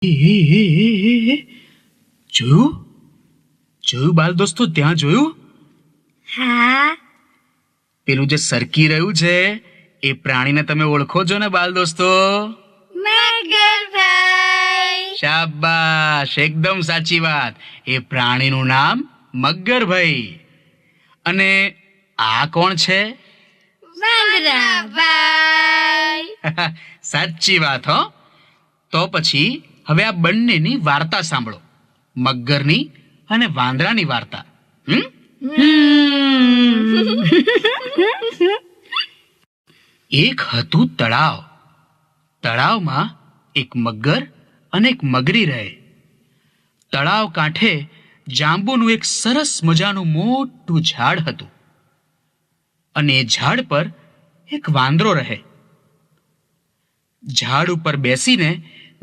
જોયું જોયું બાલ દોસ્તો, ત્યાં જોયું? હા, પેલું જે સરકી રહ્યું છે એ પ્રાણીને તમે ઓળખો છો ને બાલ દોસ્તો? મગરભાઈ. શાબાશ, એકદમ સાચી વાત. એ પ્રાણીનું નામ મગરભાઈ. અને આ કોણ છે? વાંદરાભાઈ. સાચી વાત હો. તો પછી હવે આ બંનેની વાર્તા સાંભળો, મગરની અને વાંદરાની વાર્તા. એક હતું તળાવ. તળાવમાં એક મગર અને એક મગરી રહે. તળાવ કાંઠે જાંબુનું એક સરસ મજાનું મોટું ઝાડ હતું અને એ ઝાડ પર એક વાંદરો રહે. ઝાડ ઉપર બેસીને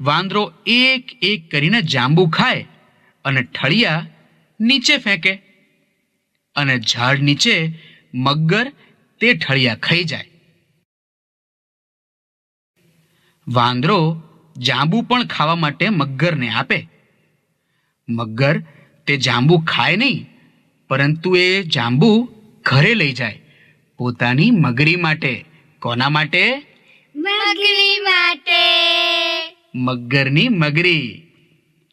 વાંદરો એક એક કરીને જાંબુ ખાય અને ઠળિયા નીચે ફેંકે, અને ઝાડ નીચે મગર તે ઠળિયા ખાઈ જાય. વાંદરો જાંબુ પણ ખાવા માટે મગરને આપે. મગર તે જાંબુ ખાય નહીં, પરંતુ એ જાંબુ ઘરે લઈ જાય પોતાની મગરી માટે. કોના માટે? મગરી માટે. મગરની મગરી.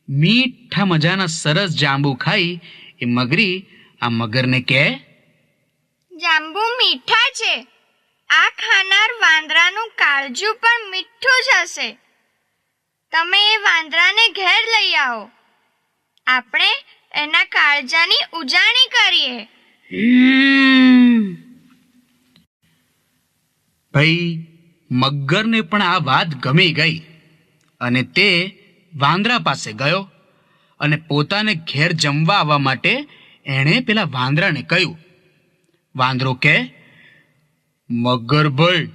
મીઠા મજાના સરસ જાંબુ ખાઈ એ મગરી આ મગરને કહે, જાંબુ મીઠા છે. આ ખાનાર વાંદરાનું કાળજું પણ મીઠું જ હશે. તમે એ વાંદરાને ઘેર લઈ આવો. આપણે એના કાળજાની ઉજાણી કરીએ. ભાઈ મગરને પણ આ વાત ગમી ગઈ અને તે વાંદરા પાસે ગયો અને પોતાને ઘેર જમવા આવવા માટે એણે પેલા વાંદરાને કહ્યું. વાંદરો કહે, મગરભાઈ,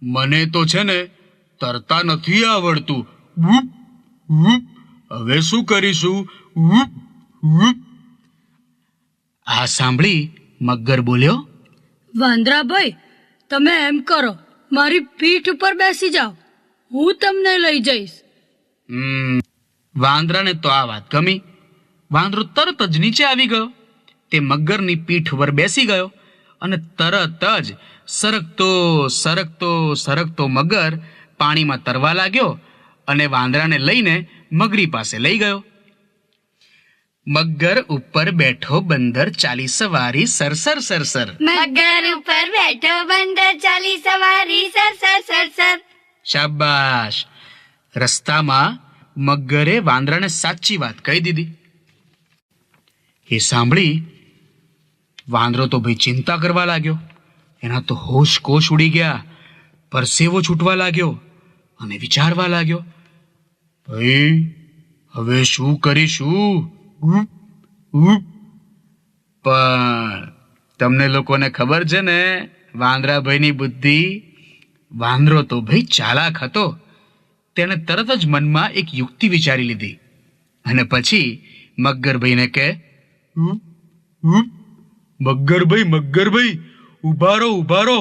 મને તો છે ને તરતા નથી આવડતું. વૂપ વૂપ, હવે શું કરીશું? વૂપ વૂપ. આ સાંભળી મગર બોલ્યો, વાંદરાભાઈ, તમે એમ કરો, મારી પીઠ ઉપર બેસી જાઓ, હું તમને લઈ જઈશ. વાંદરાને તો આ વાત ગમી. વાંદરો તરત જ નીચે આવી ગયો. તે મગરની પીઠ પર બેસી ગયો અને તરત જ સરકતો સરકતો સરકતો મગર પાણીમાં તરવા લાગ્યો અને વાંદરાને લઈને મગરી પાસે લઈ ગયો. મગર ઉપર બેઠો બંદર ચાલી સવારી સરસર સરસર. મગર ઉપર બેઠો બંદર ચાલી સવારી સરસર સરસર. શાબાશ. રસ્તામાં મગરે વાંદરાને સાચી વાત કહી દીધી. એ સાંભળી વાંદરો તો ભાઈ ચિંતા કરવા લાગ્યો. એના તો હોશ કોશ ઉડી ગયા, પરસેવો છૂટવા લાગ્યો અને વિચારવા લાગ્યો, ભાઈ હવે શું કરીશું? પણ તમને લોકોને ખબર છે ને વાંદરાભાઈની બુદ્ધિ. વાંદરો તો ભાઈ ચાલાક હતો. તેણે તરત જ મનમાં એક યુક્તિ વિચારી લીધી અને પછી મગરભાઈને કહે, મગરભાઈ, ઉભા રહો.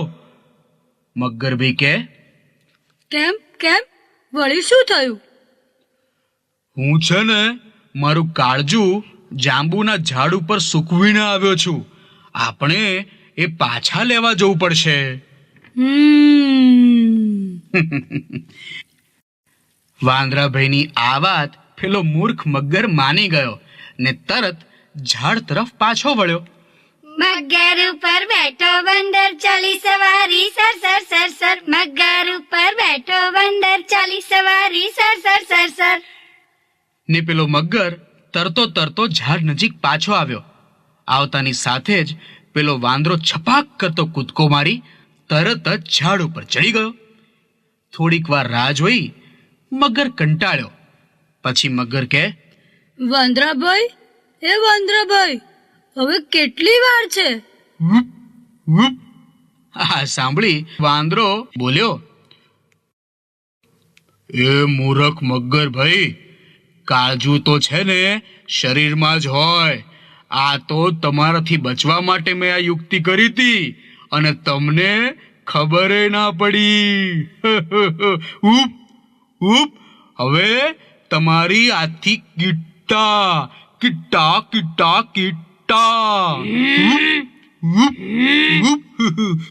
મગરભાઈ કહે, કેમ કેમ, વળી શું થયું? હું છે ને મારું કાળજું જાંબુના ઝાડ ઉપર સૂકવીને આવ્યો છું. આપણે એ પાછા લેવા જવું પડશે. વાંદરાભાઈની આ વાત પેલો મૂર્ખ મગર માની ગયો ને તરત ઝાડ તરફ પાછો વળ્યો. મગર ઉપર બેઠો બંદર ચાલી સવારી સરસર સરસર. મગર ઉપર બેઠો બંદર ચાલી સવારી સરસર સરસર. ને પેલો મગર તરતો તરતો ઝાડ નજીક પાછો આવ્યો. આવતાની સાથે જ પેલો વાંદરો છપાક કરતો કૂદકો મારી તરત જ ઝાડ ઉપર ચડી ગયો. થોડીક વાર રાહ જોઈ મગર કંટાળ્યો. પછી મગર કહે, વાંદરાભાઈ, હવે કેટલી વાર છે? આ સાંભળી વાંદરો બોલ્યો, એ મૂર્ખ મગર ભાઈ, કાળજું તો છે ને શરીરમાં જ હોય. આ તો તમારાથી બચવા માટે મેં આ યુક્તિ કરી હતી અને તમને ખબર ના પડી. હવે તમારી આથી કિટ્ટા કિટ્ટા કિટ્ટા કિટ્ટા ઉપ, ઉપ, ઉપ.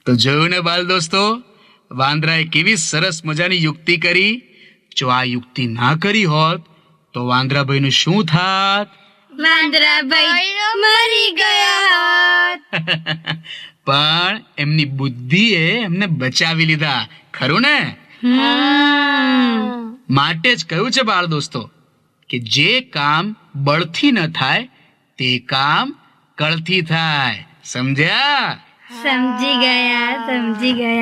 તો જોયું ને બાલ દોસ્તો, વાંદરાએ કેવી સરસ મજાની યુક્તિ કરી. જો આ યુક્તિ ના કરી હોત તો વાંદરાભાઈનું શું થાત? વાંદરાભાઈ મરી ગયા પણ એમની બુદ્ધિએ એમને બચાવી લીધા, ખરું ને? માટે જ કહ્યું છે બાળ દોસ્તો કે જે કામ બળથી ન થાય તે કામ કળથી થાય. સમજ્યા? સમજી ગયા.